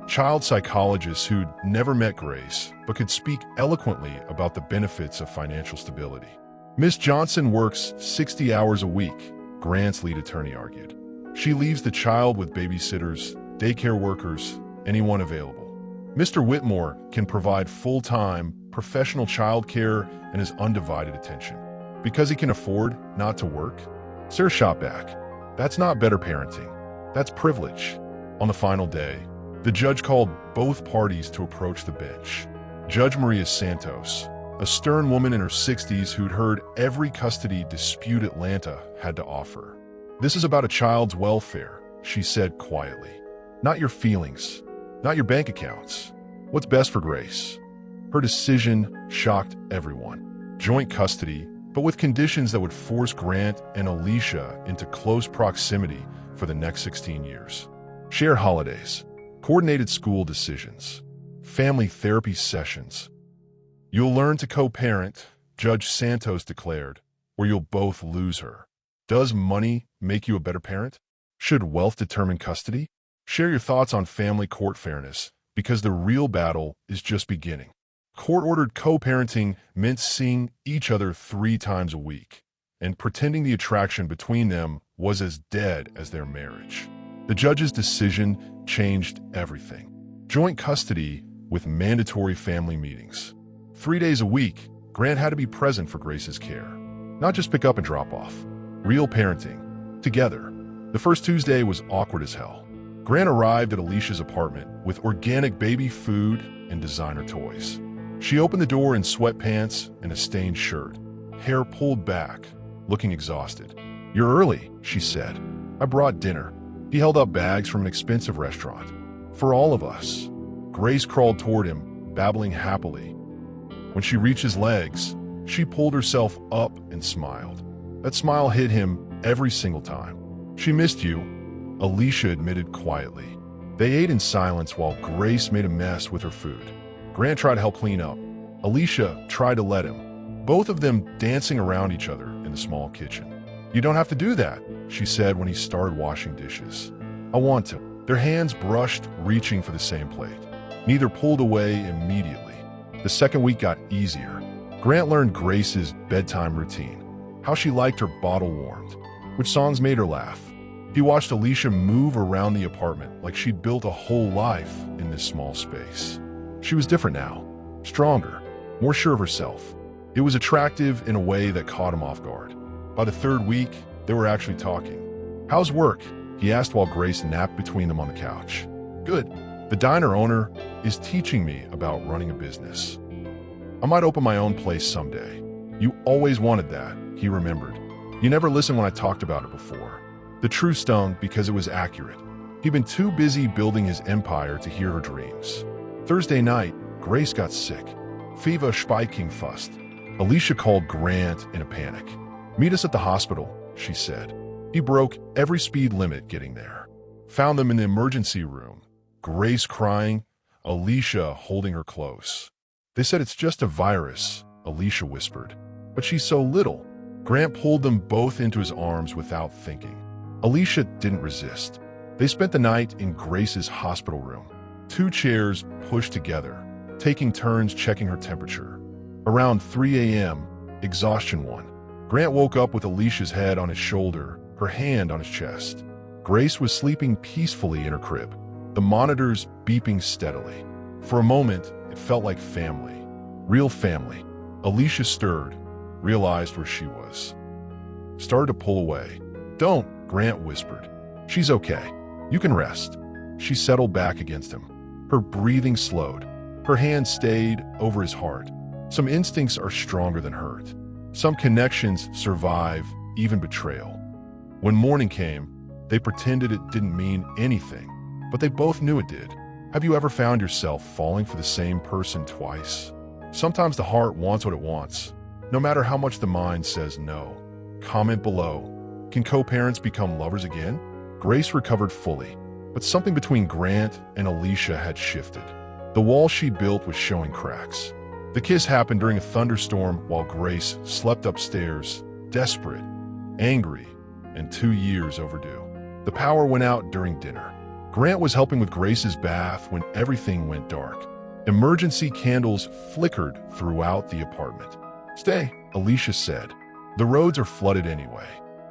Child psychologists who'd never met Grace, but could speak eloquently about the benefits of financial stability. Miss Johnson works 60 hours a week, Grant's lead attorney argued. She leaves the child with babysitters, daycare workers, anyone available. Mr. Whitmore can provide full-time, professional childcare and his undivided attention. Because he can afford not to work? Sarah shot back. That's not better parenting. That's privilege. On the final day, the judge called both parties to approach the bench. Judge Maria Santos, a stern woman in her 60s who'd heard every custody dispute Atlanta had to offer. This is about a child's welfare, she said quietly. Not your feelings, not your bank accounts. What's best for Grace? Her decision shocked everyone. Joint custody, but with conditions that would force Grant and Alicia into close proximity for the next 16 years. Shared holidays, coordinated school decisions, family therapy sessions. You'll learn to co-parent, Judge Santos declared, or you'll both lose her. Does money make you a better parent? Should wealth determine custody? Share your thoughts on family court fairness, because the real battle is just beginning. Court-ordered co-parenting meant seeing each other 3 times a week, and pretending the attraction between them was as dead as their marriage. The judge's decision changed everything. Joint custody with mandatory family meetings. 3 days a week, Grant had to be present for Grace's care. Not just pick up and drop off. Real parenting. Together. The first Tuesday was awkward as hell. Grant arrived at Alicia's apartment with organic baby food and designer toys. She opened the door in sweatpants and a stained shirt, hair pulled back, looking exhausted. "You're early," she said. "I brought dinner." He held up bags from an expensive restaurant. "For all of us." Grace crawled toward him, babbling happily. When she reached his legs, she pulled herself up and smiled. That smile hit him every single time. "She missed you," Alicia admitted quietly. They ate in silence while Grace made a mess with her food. Grant tried to help clean up. Alicia tried to let him, both of them dancing around each other in the small kitchen. "You don't have to do that," she said when he started washing dishes. "I want to." Their hands brushed, reaching for the same plate. Neither pulled away immediately. The second week got easier. Grant learned Grace's bedtime routine, how she liked her bottle warmed, which songs made her laugh. He watched Alicia move around the apartment like she'd built a whole life in this small space. She was different now, stronger, more sure of herself. It was attractive in a way that caught him off guard. By the 3rd week, they were actually talking. "How's work?" he asked while Grace napped between them on the couch. "Good. The diner owner is teaching me about running a business. I might open my own place someday." "You always wanted that," he remembered. "You never listened when I talked about it before." The truth stung because it was accurate. He'd been too busy building his empire to hear her dreams. Thursday night, Grace got sick. Fever spiking fast. Alicia called Grant in a panic. "Meet us at the hospital," she said. He broke every speed limit getting there. Found them in the emergency room, Grace crying, Alicia holding her close. They said it's just a virus, Alicia whispered. But she's so little. Grant pulled them both into his arms without thinking. Alicia didn't resist. They spent the night in Grace's hospital room, 2 chairs pushed together, taking turns checking her temperature. Around 3 a.m., exhaustion won. Grant woke up with Alicia's head on his shoulder, her hand on his chest. Grace was sleeping peacefully in her crib, the monitors beeping steadily. For a moment, it felt like family. Real family. Alicia stirred, realized where she was. Started to pull away. "Don't," Grant whispered. "She's okay. You can rest." She settled back against him. Her breathing slowed. Her hand stayed over his heart. Some instincts are stronger than hurt. Some connections survive even betrayal. When morning came, they pretended it didn't mean anything, but they both knew it did. Have you ever found yourself falling for the same person twice? Sometimes the heart wants what it wants, no matter how much the mind says no. Comment below. Can co-parents become lovers again? Grace recovered fully, but something between Grant and Alicia had shifted. The wall she built was showing cracks. The kiss happened during a thunderstorm while Grace slept upstairs, desperate, angry, and 2 years overdue. The power went out during dinner. Grant was helping with Grace's bath when everything went dark. Emergency candles flickered throughout the apartment. "Stay," Alicia said. "The roads are flooded anyway."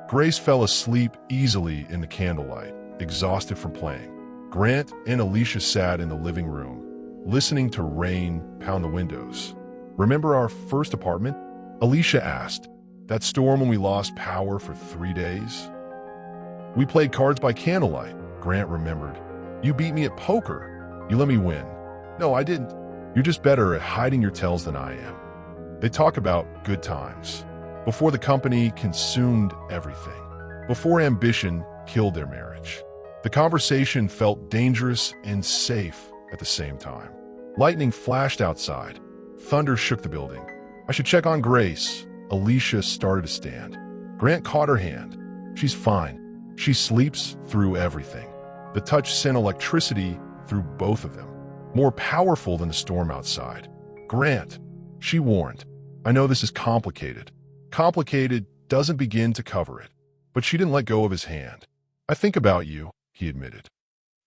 Grace fell asleep easily in the candlelight, exhausted from playing. Grant and Alicia sat in the living room, listening to rain pound the windows. "Remember our first apartment?" Alicia asked. "That storm when we lost power for 3 days?" "We played cards by candlelight," Grant remembered. "You beat me at poker. You let me win." "No, I didn't. You're just better at hiding your tells than I am." They talk about good times. Before the company consumed everything. Before ambition killed their marriage. The conversation felt dangerous and safe at the same time. Lightning flashed outside. Thunder shook the building. "I should check on Grace." Alicia started to stand. Grant caught her hand. "She's fine. She sleeps through everything." The touch sent electricity through both of them, more powerful than the storm outside. "Grant," she warned, "I know this is complicated. Complicated doesn't begin to cover it." But she didn't let go of his hand. "I think about you," he admitted.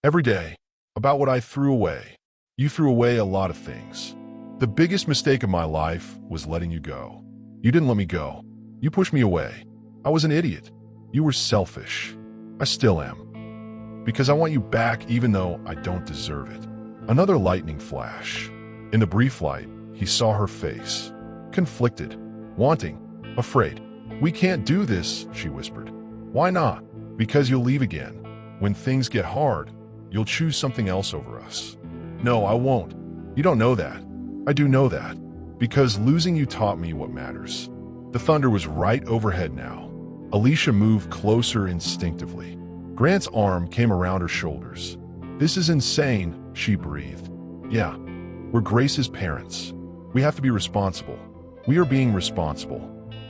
"Every day, about what I threw away. You threw away a lot of things. The biggest mistake of my life was letting you go. You didn't let me go. You pushed me away. I was an idiot. You were selfish. I still am. Because I want you back even though I don't deserve it." Another lightning flash. In the brief light, he saw her face. Conflicted, wanting, afraid. "We can't do this," she whispered. "Why not?" "Because you'll leave again. When things get hard, you'll choose something else over us." "No, I won't. You don't know that." "I do know that. Because losing you taught me what matters." The thunder was right overhead now. Alicia moved closer instinctively. Grant's arm came around her shoulders. "This is insane," she breathed. "Yeah, we're Grace's parents. We have to be responsible. We are being responsible.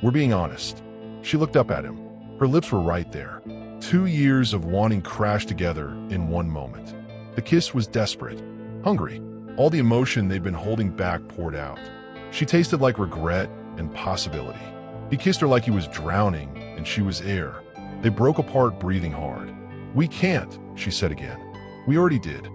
We're being honest." She looked up at him. Her lips were right there. 2 years of wanting crashed together in one moment. The kiss was desperate, hungry. All the emotion they'd been holding back poured out. She tasted like regret and possibility. He kissed her like he was drowning, and she was air. They broke apart, breathing hard. "We can't," she said again. "We already did.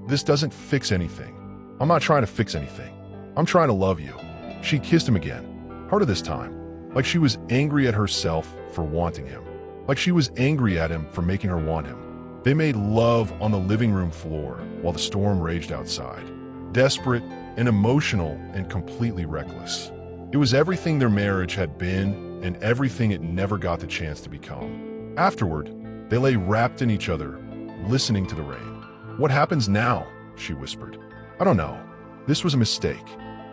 This doesn't fix anything. I'm not trying to fix anything. I'm trying to love you." She kissed him again, harder this time, like she was angry at herself for wanting him, like she was angry at him for making her want him. They made love on the living room floor while the storm raged outside, desperate and emotional and completely reckless. It was everything their marriage had been and everything it never got the chance to become. Afterward, they lay wrapped in each other, listening to the rain. "What happens now?" she whispered. "I don't know. This was a mistake."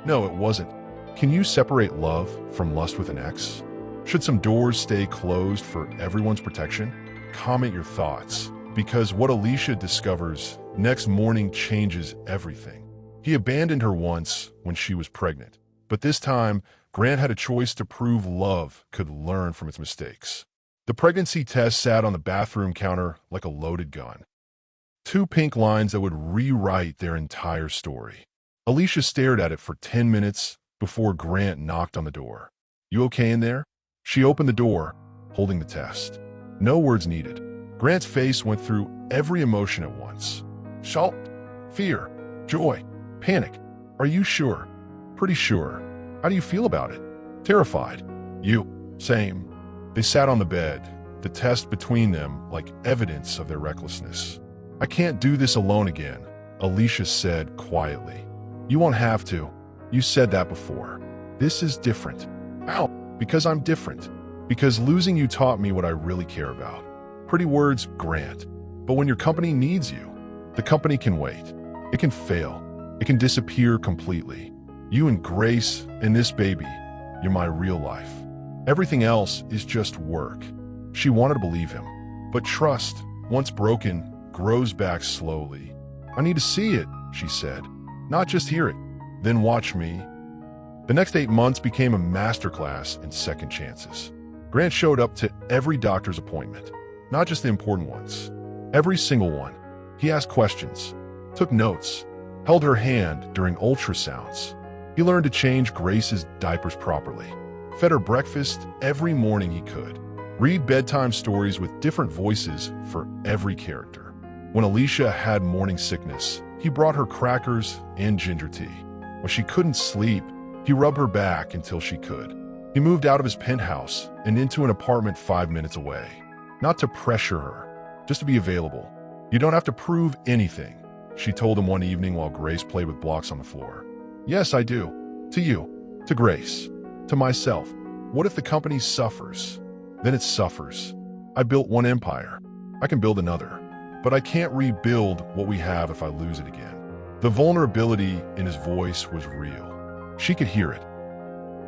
"No, it wasn't. Can you separate love from lust with an X? Should some doors stay closed for everyone's protection?" Comment your thoughts, because what Alicia discovers next morning changes everything. He abandoned her once when she was pregnant, but this time, Grant had a choice to prove love could learn from its mistakes. The pregnancy test sat on the bathroom counter like a loaded gun. 2 pink lines that would rewrite their entire story. Alicia stared at it for 10 minutes before Grant knocked on the door. "You okay in there?" She opened the door, holding the test. No words needed. Grant's face went through every emotion at once. Shock, fear, joy, panic. "Are you sure?" "Pretty sure." "How do you feel about it?" "Terrified." "You?" "Same." They sat on the bed, the test between them like evidence of their recklessness. "I can't do this alone again," Alicia said quietly. "You won't have to. You said that before. This is different." "Ow, because I'm different. Because losing you taught me what I really care about." Pretty words, Grant. But when your company needs you, the company can wait. It can fail. It can disappear completely. You and Grace and this baby, you're my real life. Everything else is just work. She wanted to believe him. But trust, once broken, grows back slowly. "I need to see it," she said. "Not just hear it. Then watch me." The next 8 months became a masterclass in second chances. Grant showed up to every doctor's appointment, not just the important ones. Every single one. He asked questions, took notes, held her hand during ultrasounds. He learned to change Grace's diapers properly, fed her breakfast every morning he could, read bedtime stories with different voices for every character. When Alicia had morning sickness, he brought her crackers and ginger tea. When she couldn't sleep, he rubbed her back until she could. He moved out of his penthouse and into an apartment 5 minutes away. Not to pressure her, just to be available. "You don't have to prove anything," she told him one evening while Grace played with blocks on the floor. "Yes, I do. To you. To Grace. To myself. What if the company suffers? Then it suffers. I built one empire. I can build another. But I can't rebuild what we have if I lose it again." The vulnerability in his voice was real. She could hear it.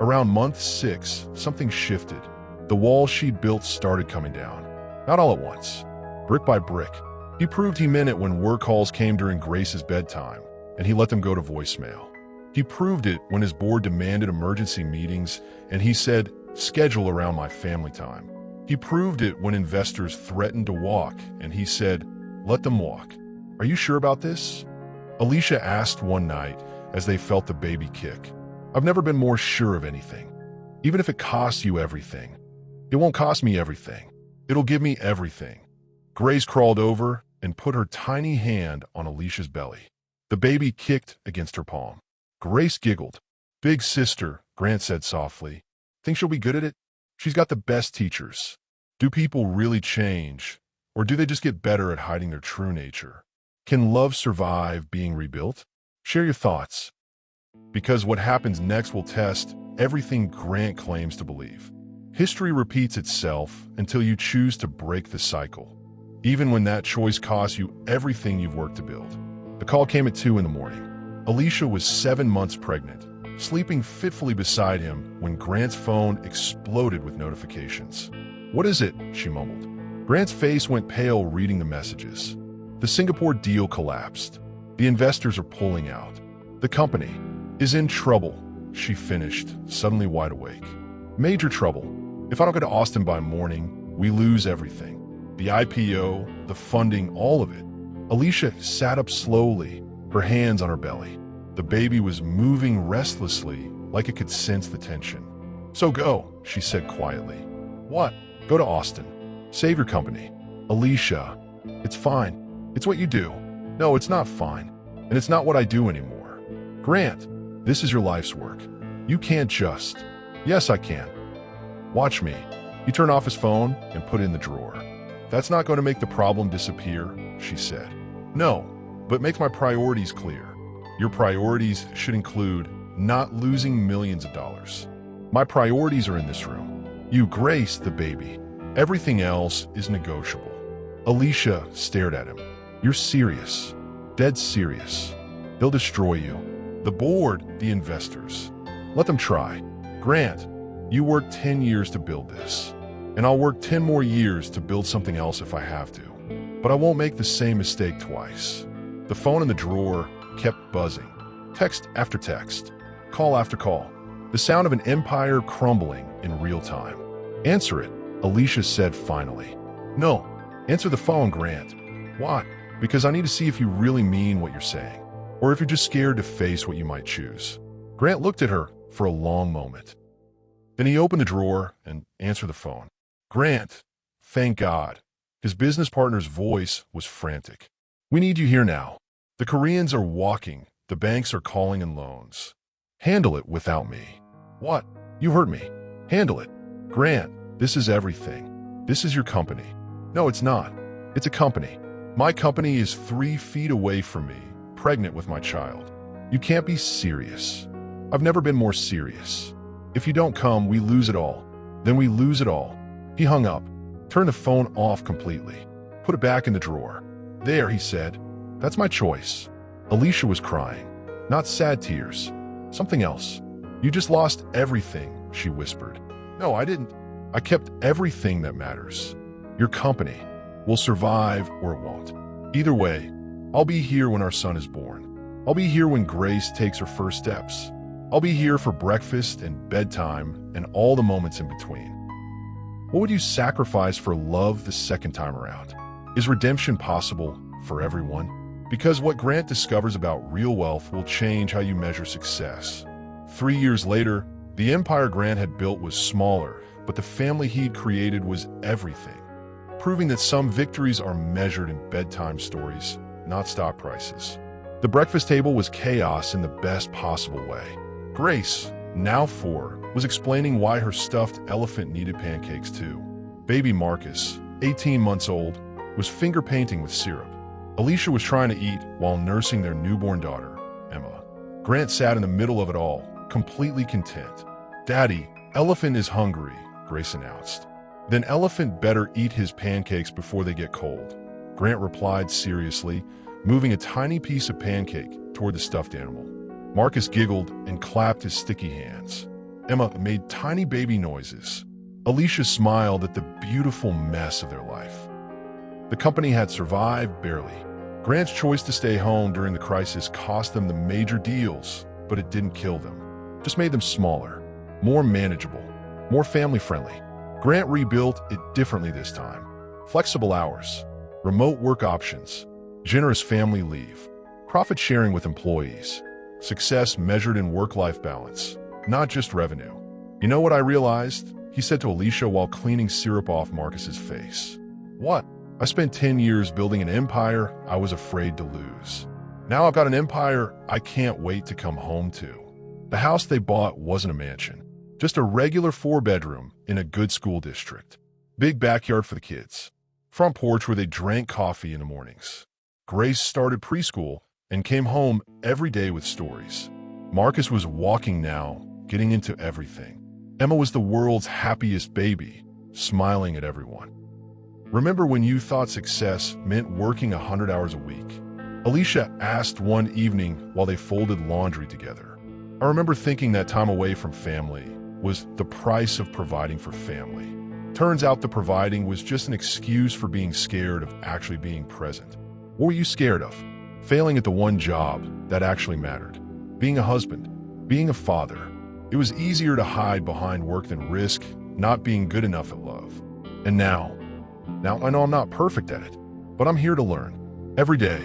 Around month 6, something shifted. The walls she'd built started coming down. Not all at once. Brick by brick. He proved he meant it when work calls came during Grace's bedtime, and he let them go to voicemail. He proved it when his board demanded emergency meetings, and he said, "Schedule around my family time." He proved it when investors threatened to walk, and he said, "Let them walk." "Are you sure about this?" Alicia asked one night as they felt the baby kick. "I've never been more sure of anything. Even if it costs you everything. It won't cost me everything. It'll give me everything." Grace crawled over and put her tiny hand on Alicia's belly. The baby kicked against her palm. Grace giggled. "Big sister," Grant said softly. "Think she'll be good at it? She's got the best teachers." Do people really change, or do they just get better at hiding their true nature? Can love survive being rebuilt? Share your thoughts, because what happens next will test everything Grant claims to believe. History repeats itself until you choose to break the cycle, even when that choice costs you everything you've worked to build. The call came at 2 in the morning. Alicia was 7 months pregnant, sleeping fitfully beside him when Grant's phone exploded with notifications. "What is it?" she mumbled. Grant's face went pale reading the messages. The Singapore deal collapsed. The investors are pulling out. The company is in trouble, she finished, suddenly wide awake. Major trouble. If I don't go to Austin by morning, we lose everything. The IPO, the funding, all of it. Alicia sat up slowly, her hands on her belly. The baby was moving restlessly, like it could sense the tension. "So go," she said quietly. "What?" "Go to Austin. Save your company." "Alicia, it's fine. It's what you do." "No, it's not fine. And it's not what I do anymore." "Grant, this is your life's work. You can't just..." "Yes, I can. Watch me." He turned off his phone and put it in the drawer. "That's not going to make the problem disappear," she said. "No, but makes my priorities clear. Your priorities should include not losing millions of dollars. My priorities are in this room. You, Grace, the baby. Everything else is negotiable." Alicia stared at him. "You're serious. Dead serious. They'll destroy you. The board, the investors. Let them try. Grant, you worked 10 years to build this. And I'll work 10 more years to build something else if I have to. But I won't make the same mistake twice." The phone in the drawer kept buzzing. Text after text. Call after call. The sound of an empire crumbling in real time. "Answer it," Alicia said finally. No. Answer the phone, Grant. Why? Because I need to see if you really mean what you're saying, or if you're just scared to face what you might choose. Grant looked at her for a long moment. Then he opened the drawer and answered the phone. Grant, thank God. His business partner's voice was frantic. We need you here now. The Koreans are walking. The banks are calling in loans. Handle it without me. What? You heard me. Handle it. Grant, this is everything. This is your company. No, it's not. It's a company. My company is 3 feet away from me, pregnant with my child. You can't be serious. I've never been more serious. If you don't come, we lose it all. Then we lose it all. He hung up, turned the phone off completely, put it back in the drawer. There, he said. That's my choice. Alicia was crying. Not sad tears. Something else. You just lost everything, she whispered. No, I didn't. I kept everything that matters. Your company will survive or it won't. Either way, I'll be here when our son is born. I'll be here when Grace takes her first steps. I'll be here for breakfast and bedtime and all the moments in between. What would you sacrifice for love the second time around? Is redemption possible for everyone? Because what Grant discovers about real wealth will change how you measure success. 3 years later, the empire Grant had built was smaller, but the family he'd created was everything, proving that some victories are measured in bedtime stories, not stock prices. The breakfast table was chaos in the best possible way. Grace, now 4, was explaining why her stuffed elephant needed pancakes too. Baby Marcus, 18 months old, was finger painting with syrup. Alicia was trying to eat while nursing their newborn daughter, Emma. Grant sat in the middle of it all, completely content. Daddy, Elephant is hungry, Grace announced. Then Elephant better eat his pancakes before they get cold, Grant replied seriously, moving a tiny piece of pancake toward the stuffed animal. Marcus giggled and clapped his sticky hands. Emma made tiny baby noises. Alicia smiled at the beautiful mess of their life. The company had survived barely. Grant's choice to stay home during the crisis cost them the major deals, but it didn't kill them. Just made them smaller, more manageable, more family-friendly. Grant rebuilt it differently this time. Flexible hours, remote work options, generous family leave, profit sharing with employees, success measured in work-life balance, not just revenue. You know what I realized? He said to Alicia while cleaning syrup off Marcus's face. What? I spent 10 years building an empire I was afraid to lose. Now I've got an empire I can't wait to come home to. The house they bought wasn't a mansion, just a regular 4-bedroom in a good school district. Big backyard for the kids. Front porch where they drank coffee in the mornings. Grace started preschool and came home every day with stories. Marcus was walking now, getting into everything. Emma was the world's happiest baby, smiling at everyone. Remember when you thought success meant working 100 hours a week? Alicia asked one evening while they folded laundry together. I remember thinking that time away from family was the price of providing for family. Turns out the providing was just an excuse for being scared of actually being present. What were you scared of? Failing at the one job that actually mattered. Being a husband. Being a father. It was easier to hide behind work than risk not being good enough at love. And now I know I'm not perfect at it, but I'm here to learn. Every day,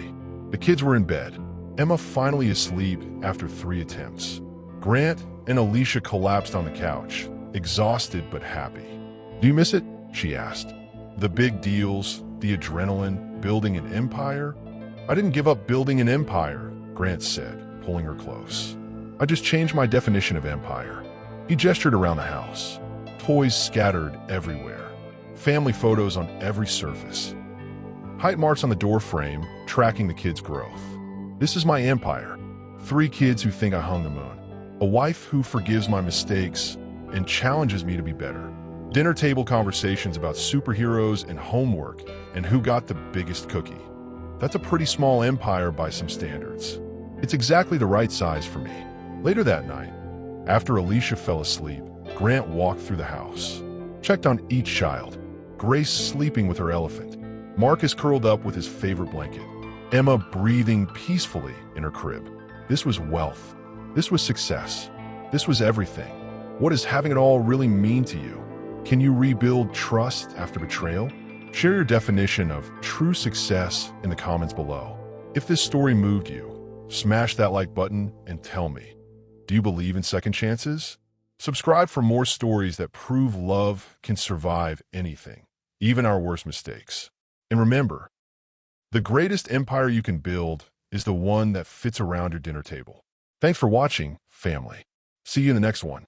the kids were in bed. Emma finally asleep after 3 attempts. Grant and Alicia collapsed on the couch, exhausted but happy. Do you miss it? She asked. The big deals, the adrenaline, building an empire? I didn't give up building an empire, Grant said, pulling her close. I just changed my definition of empire. He gestured around the house. Toys scattered everywhere. Family photos on every surface. Height marks on the door frame, tracking the kids' growth. This is my empire. 3 kids who think I hung the moon. A wife who forgives my mistakes and challenges me to be better. Dinner table conversations about superheroes and homework and who got the biggest cookie. That's a pretty small empire by some standards. It's exactly the right size for me. Later that night, after Alicia fell asleep, Grant walked through the house, checked on each child. Grace sleeping with her elephant. Marcus curled up with his favorite blanket. Emma breathing peacefully in her crib. This was wealth. This was success. This was everything. What does having it all really mean to you? Can you rebuild trust after betrayal? Share your definition of true success in the comments below. If this story moved you, smash that like button and tell me, do you believe in second chances? Subscribe for more stories that prove love can survive anything, even our worst mistakes. And remember, the greatest empire you can build is the one that fits around your dinner table. Thanks for watching, family. See you in the next one.